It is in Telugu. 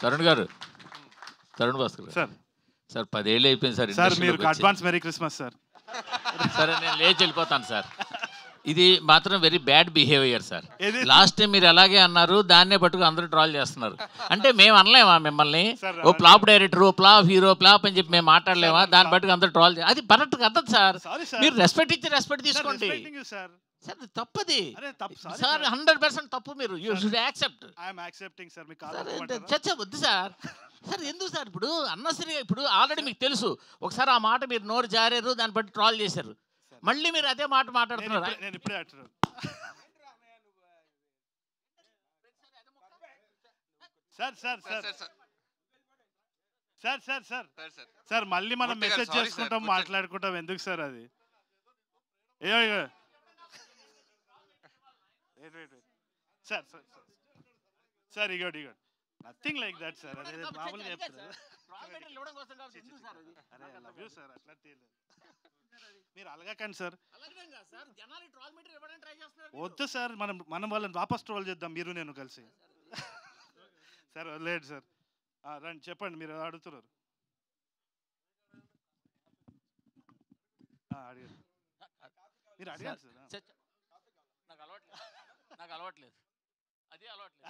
తరుణ్ గారు, తరుణ్ భాస్కర్ గారు. సార్ సార్ 10 ఏళ్ళు అయిపోయింది సార్. సార్ మీరు అడ్వాన్స్ మెరీ క్రిస్మస్ సార్. సరే నేను లేచి వెళ్ళిపోతాను సార్. ఇది మాత్రం very bad behaviour sir. Last time మీరు అలాగే అన్నారు, దాన్నే పట్టుకు అందరూ ట్రాల్ చేస్తున్నారు. అంటే మేము అనలేమా మిమ్మల్ని ఓ ఫ్లాప్ డైరెక్టర్, ఓ ఫ్లాప్ హీరో, ఫ్లాప్ అని చెప్పి మేము మాట్లాడలేమా? దాన్ని పట్టుకు అందరూ ట్రాల్ అది కరెక్ట్ కథ సార్. మీరు రెస్పెక్ట్ ఇచ్చి రెస్పెక్ట్ తీసుకోండి సార్. తప్పది సార్, 100% తప్పు. మీరు యూ షుడ్ యాక్సెప్ట్. చర్చ వద్దు సార్. సార్ ఎందుకు సార్ ఇప్పుడు అన్నసరిగా, ఇప్పుడు ఆల్రెడీ మీకు తెలుసు ఒకసారి ఆ మాట మీరు నోరు జారారు, దాన్ని బట్టి ట్రాల్ చేశారు, మళ్ళీ మీరు అదే మాట మాట్లాడుతున్నారు. Sir sir sir sir sir sir sir మళ్ళీ మనం మెసేజ్ చేసుకుంటాం, మాట్లాడుకుంటాం, ఎందుకు సార్ అది? సార్ సార్ సార్ ఇగోడు నథింగ్ లైక్ దట్ సార్. అదే మామూలుగా చెప్తారు. మీరు అలగకండి సార్. వద్దు సార్, మనం వాళ్ళని వాపస్ ట్రోల్ చేద్దాం, మీరు నేను కలిసి. సార్ లేదు సార్, రండి చెప్పండి, మీరు అడుగుతున్నారు. అడిగారు, మీరు అడిగారు సార్. నాకు అలవాట్లేదు, అది అలవాట్లేదు.